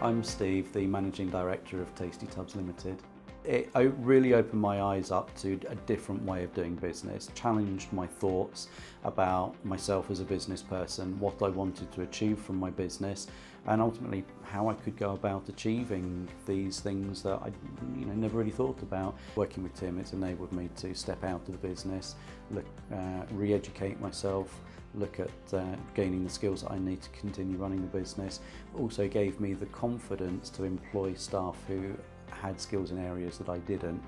I'm Steve, the Managing Director of Tasty Tubs Limited. It really opened my eyes up to a different way of doing business, challenged my thoughts about myself as a business person, what I wanted to achieve from my business, and ultimately how I could go about achieving these things that I never really thought about. Working with Tim, it's enabled me to step out of the business, re-educate myself, look at gaining the skills that I need to continue running the business. Also gave me the confidence to employ staff who had skills in areas that I didn't.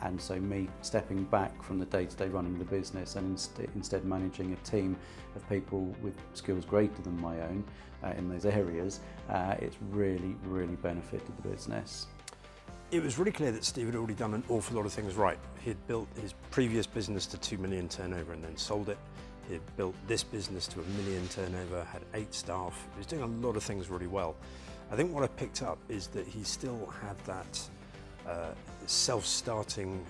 And so me stepping back from the day-to-day running the business and instead managing a team of people with skills greater than my own in those areas, it's really benefited the business. It was really clear that Steve had already done an awful lot of things right. He had built his previous business to 2 million turnover and then sold it. He had built this business to 1 million turnover, had 8 staff. He was doing a lot of things really well. I think what I picked up is that he still had that self-starting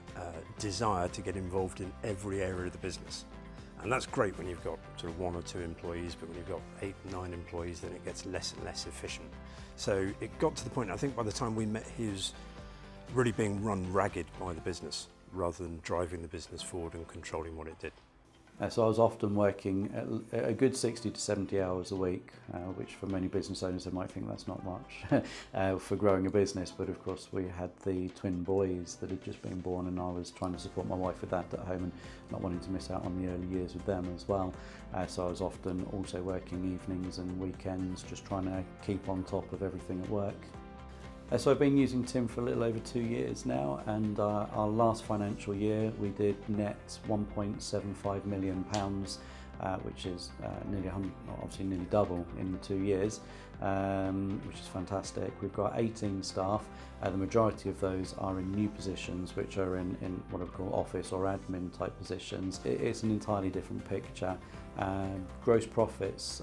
desire to get involved in every area of the business. And that's great when you've got sort of 1 or 2 employees, but when you've got 8, 9 employees, then it gets less and less efficient. So it got to the point, I think by the time we met, he was really being run ragged by the business rather than driving the business forward and controlling what it did. So I was often working at a good 60 to 70 hours a week, which for many business owners they might think that's not much for growing a business, but of course we had the twin boys that had just been born and I was trying to support my wife with that at home and not wanting to miss out on the early years with them as well. So I was often also working evenings and weekends, just trying to keep on top of everything at work. So I've been using Tim for a little over 2 years now, and our last financial year we did net £1.75 million, which is nearly double in 2 years, which is fantastic. We've got 18 staff. The majority of those are in new positions, which are in what I call office or admin type positions. It's an entirely different picture. Gross profits,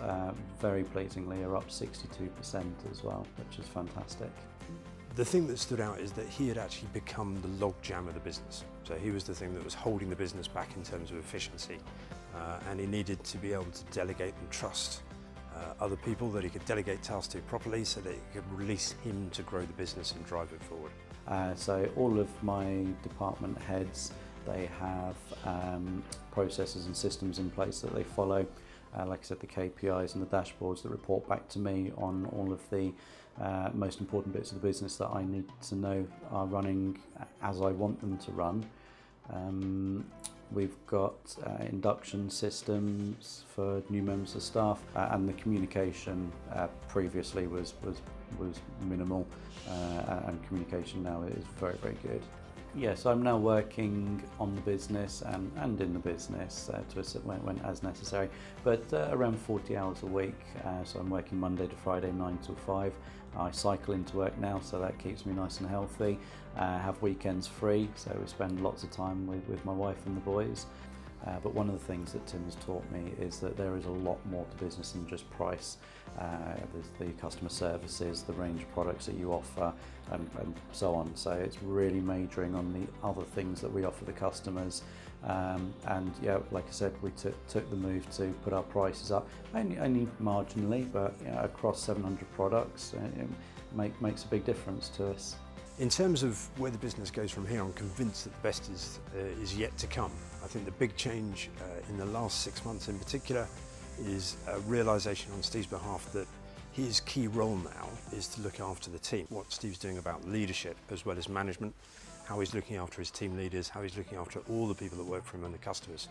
very pleasingly, are up 62% as well, which is fantastic. The thing that stood out is that he had actually become the logjam of the business. So he was the thing that was holding the business back in terms of efficiency, and he needed to be able to delegate and trust other people that he could delegate tasks to properly so that he could release him to grow the business and drive it forward. So all of my department heads, they have processes and systems in place that they follow. Like I said, the KPIs and the dashboards that report back to me on all of the most important bits of the business that I need to know are running as I want them to run. We've got induction systems for new members of staff, and the communication previously was minimal, and communication now is very good. Yes, I'm now working on the business and in the business when as necessary, but around 40 hours a week. So I'm working Monday to Friday, 9 till 5. I cycle into work now, so that keeps me nice and healthy. Have weekends free, so we spend lots of time with my wife and the boys. But one of the things that Tim has taught me is that there is a lot more to business than just price. There's the customer services, the range of products that you offer, and so on. So it's really majoring on the other things that we offer the customers. And yeah, like I said, we took the move to put our prices up, only marginally, but across 700 products, it makes a big difference to us. In terms of where the business goes from here, I'm convinced that the best is yet to come. I think the big change in the last 6 months in particular is a realisation on Steve's behalf that his key role now is to look after the team. What Steve's doing about leadership as well as management, how he's looking after his team leaders, how he's looking after all the people that work for him and the customers.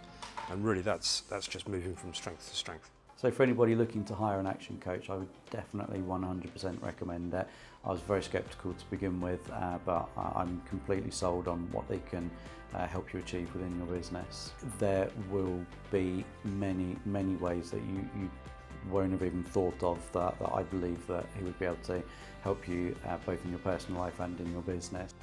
And really that's just moving from strength to strength. So for anybody looking to hire an action coach, I would definitely 100% recommend it. I was very sceptical to begin with, but I'm completely sold on what they can help you achieve within your business. There will be many ways that you won't have even thought of that I believe that he would be able to help you both in your personal life and in your business.